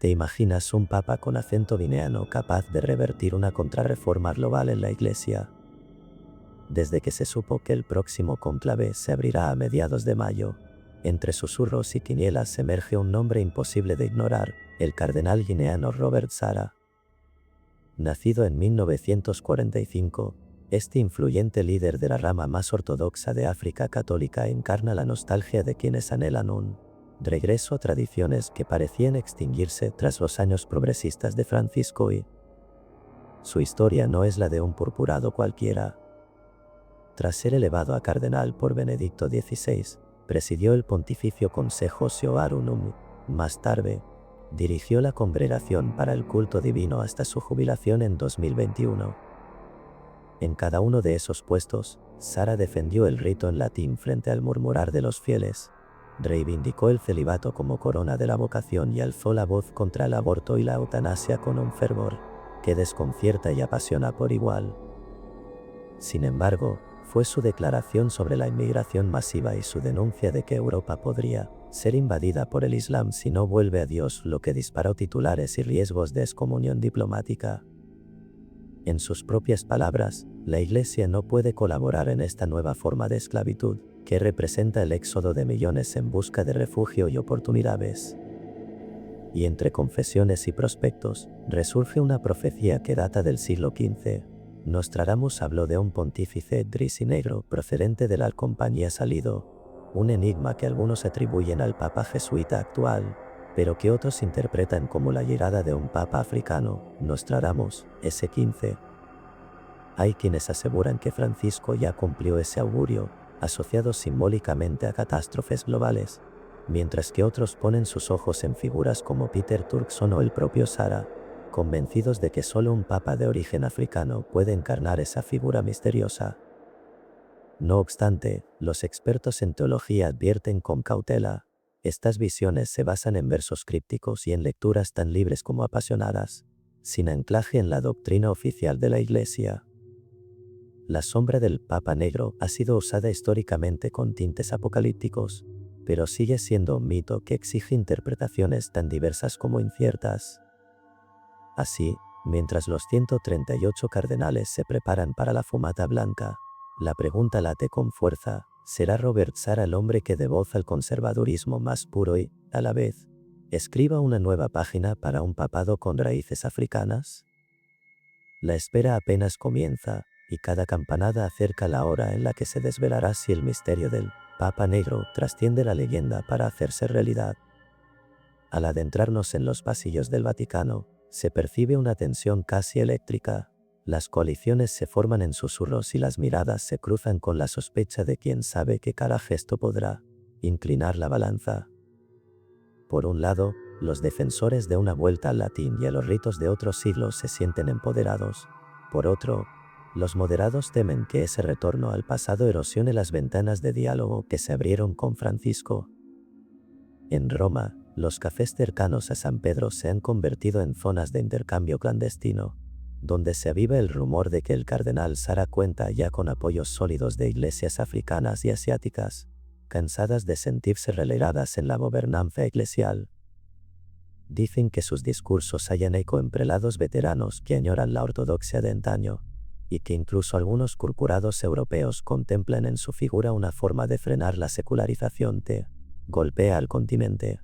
¿Te imaginas un papa con acento guineano capaz de revertir una contrarreforma global en la Iglesia? Desde que se supo que el próximo cónclave se abrirá a mediados de mayo, entre susurros y quinielas emerge un nombre imposible de ignorar, el cardenal guineano Robert Sarah. Nacido en 1945, este influyente líder de la rama más ortodoxa de África católica encarna la nostalgia de quienes anhelan un regreso a tradiciones que parecían extinguirse tras los años progresistas de Francisco y su historia no es la de un purpurado cualquiera. Tras ser elevado a cardenal por Benedicto XVI, presidió el Pontificio Consejo Sioarunum. Más tarde, dirigió la Congregación para el Culto Divino hasta su jubilación en 2021. En cada uno de esos puestos, Sarah defendió el rito en latín frente al murmurar de los fieles, reivindicó el celibato como corona de la vocación y alzó la voz contra el aborto y la eutanasia con un fervor que desconcierta y apasiona por igual. Sin embargo, fue su declaración sobre la inmigración masiva y su denuncia de que Europa podría ser invadida por el Islam si no vuelve a Dios lo que disparó titulares y riesgos de excomunión diplomática. En sus propias palabras, la Iglesia no puede colaborar en esta nueva forma de esclavitud, que representa el éxodo de millones en busca de refugio y oportunidades. Y entre confesiones y prospectos, resurge una profecía que data del siglo XV. Nostradamus habló de un pontífice gris y negro procedente de la Compañía Salido, un enigma que algunos atribuyen al papa jesuita actual, pero que otros interpretan como la llegada de un papa africano, Nostradamus, S15. Hay quienes aseguran que Francisco ya cumplió ese augurio, asociado simbólicamente a catástrofes globales, mientras que otros ponen sus ojos en figuras como Peter Turkson o el propio Sarah, convencidos de que solo un papa de origen africano puede encarnar esa figura misteriosa. No obstante, los expertos en teología advierten con cautela: estas visiones se basan en versos crípticos y en lecturas tan libres como apasionadas, sin anclaje en la doctrina oficial de la Iglesia. La sombra del Papa Negro ha sido usada históricamente con tintes apocalípticos, pero sigue siendo un mito que exige interpretaciones tan diversas como inciertas. Así, mientras los 138 cardenales se preparan para la fumata blanca, la pregunta late con fuerza: ¿será Robert Sarah el hombre que dé voz al conservadurismo más puro y, a la vez, escriba una nueva página para un papado con raíces africanas? La espera apenas comienza, y cada campanada acerca la hora en la que se desvelará si el misterio del Papa Negro trasciende la leyenda para hacerse realidad. Al adentrarnos en los pasillos del Vaticano, se percibe una tensión casi eléctrica. Las coaliciones se forman en susurros y las miradas se cruzan con la sospecha de quién sabe que cada gesto podrá inclinar la balanza. Por un lado, los defensores de una vuelta al latín y a los ritos de otros siglos se sienten empoderados. Por otro, los moderados temen que ese retorno al pasado erosione las ventanas de diálogo que se abrieron con Francisco. En Roma, los cafés cercanos a San Pedro se han convertido en zonas de intercambio clandestino, donde se aviva el rumor de que el cardenal Sarah cuenta ya con apoyos sólidos de iglesias africanas y asiáticas, cansadas de sentirse relegadas en la gobernanza eclesial. Dicen que sus discursos hallan eco en prelados veteranos que añoran la ortodoxia de antaño, y que incluso algunos curcurados europeos contemplan en su figura una forma de frenar la secularización que golpea al continente.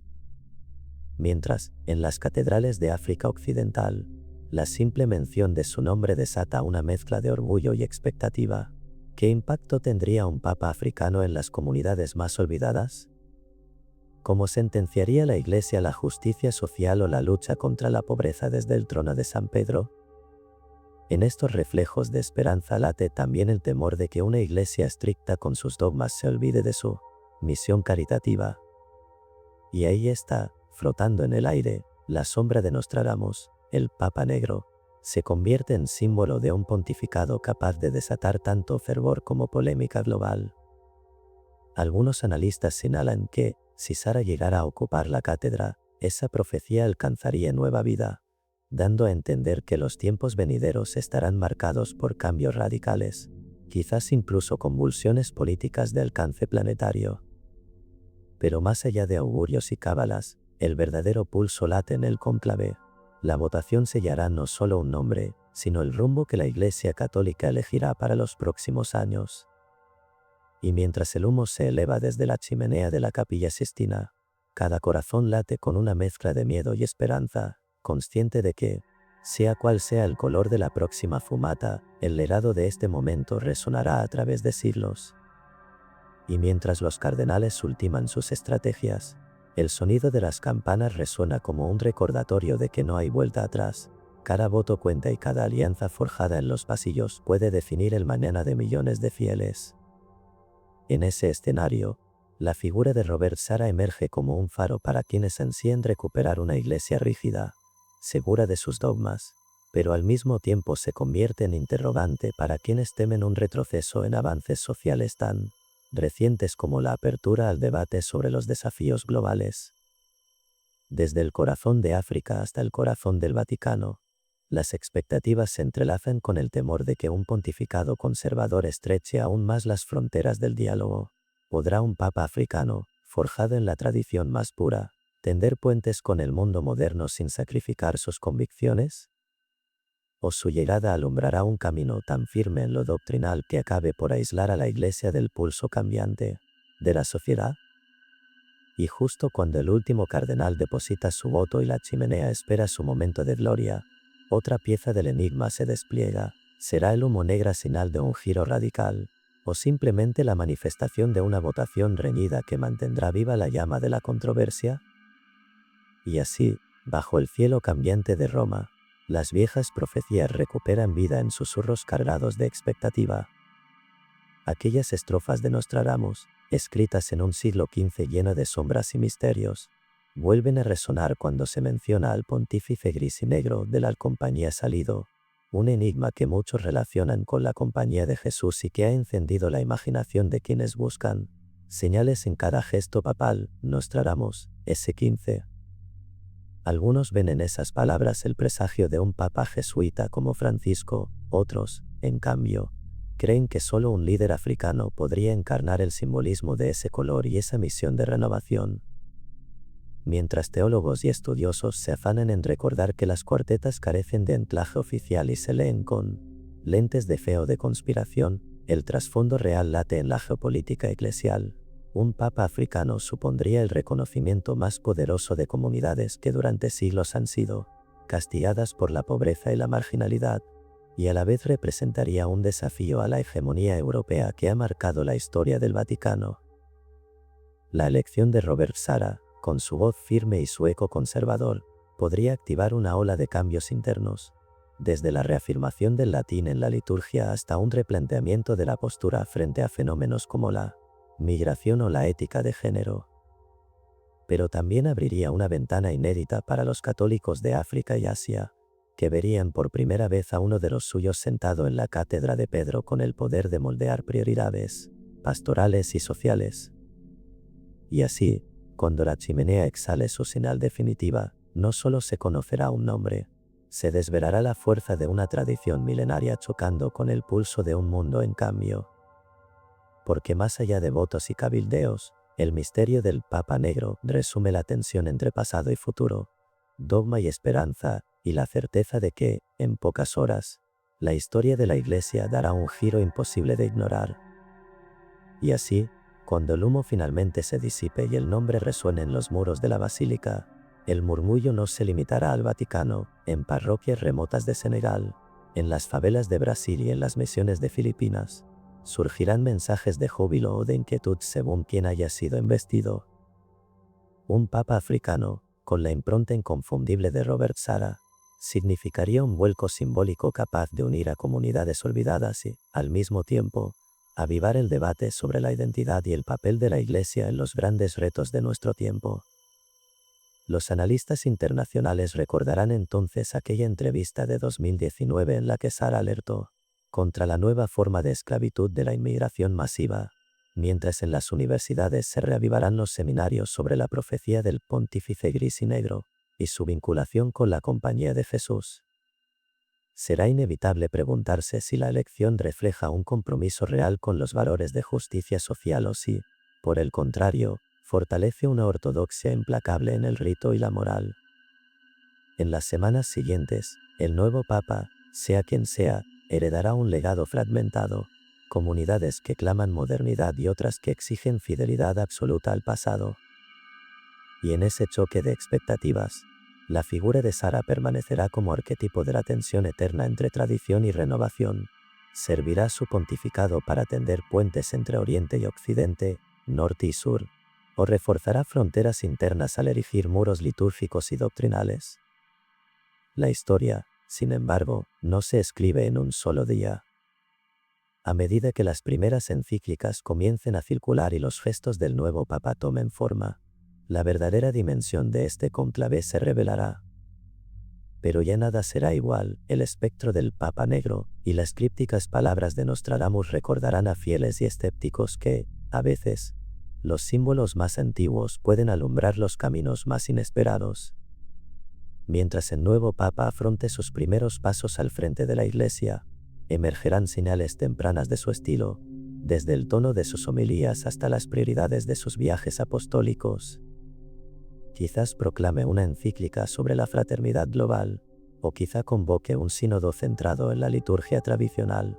Mientras, en las catedrales de África Occidental, la simple mención de su nombre desata una mezcla de orgullo y expectativa. ¿Qué impacto tendría un papa africano en las comunidades más olvidadas? ¿Cómo sentenciaría la Iglesia la justicia social o la lucha contra la pobreza desde el trono de San Pedro? En estos reflejos de esperanza late también el temor de que una Iglesia estricta con sus dogmas se olvide de su misión caritativa. Y ahí está, flotando en el aire, la sombra de Nostradamus. El Papa Negro se convierte en símbolo de un pontificado capaz de desatar tanto fervor como polémica global. Algunos analistas señalan que, si Sarah llegara a ocupar la cátedra, esa profecía alcanzaría nueva vida, dando a entender que los tiempos venideros estarán marcados por cambios radicales, quizás incluso convulsiones políticas de alcance planetario. Pero más allá de augurios y cábalas, El verdadero pulso late en el cónclave. La votación sellará no solo un nombre, sino el rumbo que la Iglesia Católica elegirá para los próximos años. Y mientras el humo se eleva desde la chimenea de la Capilla Sistina, cada corazón late con una mezcla de miedo y esperanza, consciente de que, sea cual sea el color de la próxima fumata, el legado de este momento resonará a través de siglos. Y mientras los cardenales ultiman sus estrategias, el sonido de las campanas resuena como un recordatorio de que no hay vuelta atrás. Cada voto cuenta y cada alianza forjada en los pasillos puede definir el mañana de millones de fieles. En ese escenario, la figura de Robert Sara emerge como un faro para quienes ansían recuperar una iglesia rígida, segura de sus dogmas, pero al mismo tiempo se convierte en interrogante para quienes temen un retroceso en avances sociales tan recientes como la apertura al debate sobre los desafíos globales. Desde el corazón de África hasta el corazón del Vaticano, las expectativas se entrelazan con el temor de que un pontificado conservador estreche aún más las fronteras del diálogo. ¿Podrá un papa africano, forjado en la tradición más pura, tender puentes con el mundo moderno sin sacrificar sus convicciones? ¿O su llegada alumbrará un camino tan firme en lo doctrinal que acabe por aislar a la Iglesia del pulso cambiante de la sociedad? Y justo cuando el último cardenal deposita su voto y la chimenea espera su momento de gloria, otra pieza del enigma se despliega. ¿Será el humo negra señal de un giro radical, o simplemente la manifestación de una votación reñida que mantendrá viva la llama de la controversia? Y así, bajo el cielo cambiante de Roma, las viejas profecías recuperan vida en susurros cargados de expectativa. Aquellas estrofas de Nostradamus, escritas en un siglo XV lleno de sombras y misterios, vuelven a resonar cuando se menciona al pontífice gris y negro de la compañía salido, un enigma que muchos relacionan con la compañía de Jesús y que ha encendido la imaginación de quienes buscan señales en cada gesto papal. Nostradamus, S15. Algunos ven en esas palabras el presagio de un papa jesuita como Francisco, otros, en cambio, creen que solo un líder africano podría encarnar el simbolismo de ese color y esa misión de renovación. Mientras teólogos y estudiosos se afanan en recordar que las cuartetas carecen de anclaje oficial y se leen con lentes de fe o de conspiración, el trasfondo real late en la geopolítica eclesial. Un papa africano supondría el reconocimiento más poderoso de comunidades que durante siglos han sido castigadas por la pobreza y la marginalidad, y a la vez representaría un desafío a la hegemonía europea que ha marcado la historia del Vaticano. La elección de Robert Sara, con su voz firme y su eco conservador, podría activar una ola de cambios internos, desde la reafirmación del latín en la liturgia hasta un replanteamiento de la postura frente a fenómenos como la migración o la ética de género. Pero también abriría una ventana inédita para los católicos de África y Asia, que verían por primera vez a uno de los suyos sentado en la cátedra de Pedro con el poder de moldear prioridades pastorales y sociales. Y así, cuando la chimenea exhale su señal definitiva, no solo se conocerá un nombre, se desvelará la fuerza de una tradición milenaria chocando con el pulso de un mundo en cambio. Porque más allá de votos y cabildeos, el misterio del Papa Negro resume la tensión entre pasado y futuro, dogma y esperanza, y la certeza de que, en pocas horas, la historia de la Iglesia dará un giro imposible de ignorar. Y así, cuando el humo finalmente se disipe y el nombre resuene en los muros de la basílica, el murmullo no se limitará al Vaticano, en parroquias remotas de Senegal, en las favelas de Brasil y en las misiones de Filipinas, surgirán mensajes de júbilo o de inquietud según quien haya sido embestido. Un papa africano, con la impronta inconfundible de Robert Sara, significaría un vuelco simbólico capaz de unir a comunidades olvidadas y, al mismo tiempo, avivar el debate sobre la identidad y el papel de la Iglesia en los grandes retos de nuestro tiempo. Los analistas internacionales recordarán entonces aquella entrevista de 2019 en la que Sara alertó contra la nueva forma de esclavitud de la inmigración masiva, mientras en las universidades se reavivarán los seminarios sobre la profecía del pontífice gris y negro, y su vinculación con la compañía de Jesús. Será inevitable preguntarse si la elección refleja un compromiso real con los valores de justicia social o si, por el contrario, fortalece una ortodoxia implacable en el rito y la moral. En las semanas siguientes, el nuevo Papa, sea quien sea, heredará un legado fragmentado, comunidades que claman modernidad y otras que exigen fidelidad absoluta al pasado. Y en ese choque de expectativas, la figura de Sara permanecerá como arquetipo de la tensión eterna entre tradición y renovación. Servirá su pontificado para tender puentes entre Oriente y Occidente, Norte y Sur, o reforzará fronteras internas al erigir muros litúrgicos y doctrinales. La historia, sin embargo, no se escribe en un solo día. A medida que las primeras encíclicas comiencen a circular y los gestos del nuevo Papa tomen forma, la verdadera dimensión de este cónclave se revelará. Pero ya nada será igual, el espectro del Papa Negro y las crípticas palabras de Nostradamus recordarán a fieles y escépticos que, a veces, los símbolos más antiguos pueden alumbrar los caminos más inesperados. Mientras el nuevo Papa afronte sus primeros pasos al frente de la Iglesia, emergerán señales tempranas de su estilo, desde el tono de sus homilías hasta las prioridades de sus viajes apostólicos. Quizás proclame una encíclica sobre la fraternidad global, o quizá convoque un sínodo centrado en la liturgia tradicional.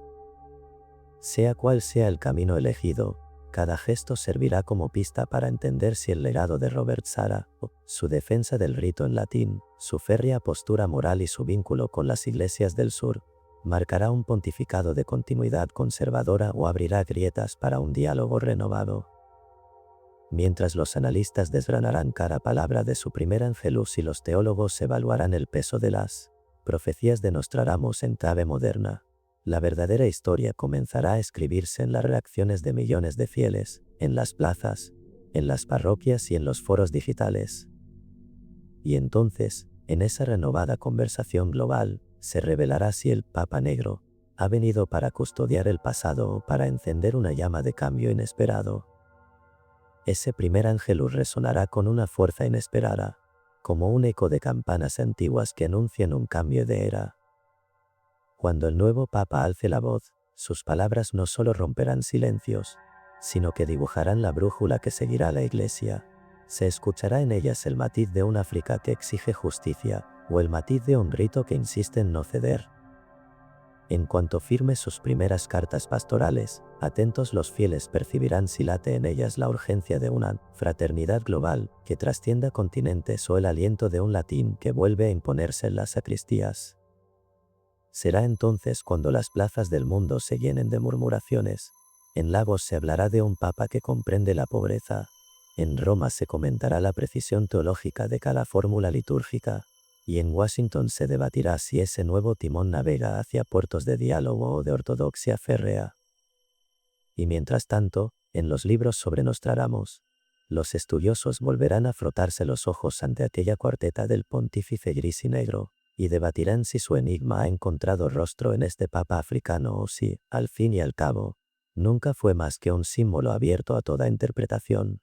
Sea cual sea el camino elegido, cada gesto servirá como pista para entender si el legado de Robert Sara, su defensa del rito en latín, su férrea postura moral y su vínculo con las iglesias del sur, marcará un pontificado de continuidad conservadora o abrirá grietas para un diálogo renovado. Mientras los analistas desgranarán cada palabra de su primer Angelus y los teólogos evaluarán el peso de las profecías de Nostradamus en clave moderna, la verdadera historia comenzará a escribirse en las reacciones de millones de fieles, en las plazas, en las parroquias y en los foros digitales. Y entonces, en esa renovada conversación global, se revelará si el Papa Negro ha venido para custodiar el pasado o para encender una llama de cambio inesperado. Ese primer Angelus resonará con una fuerza inesperada, como un eco de campanas antiguas que anuncian un cambio de era. Cuando el nuevo Papa alce la voz, sus palabras no solo romperán silencios, sino que dibujarán la brújula que seguirá la Iglesia. Se escuchará en ellas el matiz de un África que exige justicia, o el matiz de un rito que insiste en no ceder. En cuanto firme sus primeras cartas pastorales, atentos los fieles percibirán si late en ellas la urgencia de una fraternidad global que trascienda continentes o el aliento de un latín que vuelve a imponerse en las sacristías. Será entonces cuando las plazas del mundo se llenen de murmuraciones. En Lagos se hablará de un papa que comprende la pobreza. En Roma se comentará la precisión teológica de cada fórmula litúrgica. Y en Washington se debatirá si ese nuevo timón navega hacia puertos de diálogo o de ortodoxia férrea. Y mientras tanto, en los libros sobre Nostradamus, los estudiosos volverán a frotarse los ojos ante aquella cuarteta del pontífice gris y negro, y debatirán si su enigma ha encontrado rostro en este papa africano o si, al fin y al cabo, nunca fue más que un símbolo abierto a toda interpretación.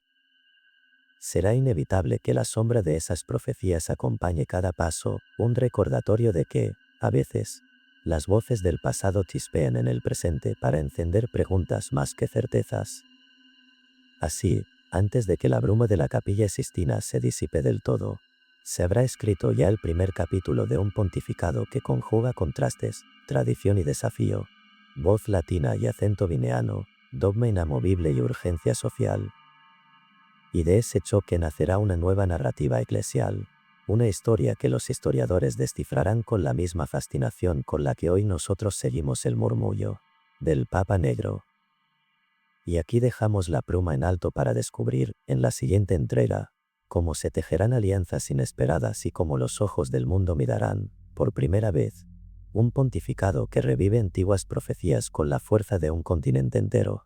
Será inevitable que la sombra de esas profecías acompañe cada paso, un recordatorio de que, a veces, las voces del pasado chispean en el presente para encender preguntas más que certezas. Así, antes de que la bruma de la Capilla Sistina se disipe del todo, se habrá escrito ya el primer capítulo de un pontificado que conjuga contrastes, tradición y desafío, voz latina y acento vineano, dogma inamovible y urgencia social. Y de ese choque nacerá una nueva narrativa eclesial, una historia que los historiadores descifrarán con la misma fascinación con la que hoy nosotros seguimos el murmullo del Papa Negro. Y aquí dejamos la pluma en alto para descubrir, en la siguiente entrega, cómo se tejerán alianzas inesperadas y cómo los ojos del mundo mirarán, por primera vez, un pontificado que revive antiguas profecías con la fuerza de un continente entero.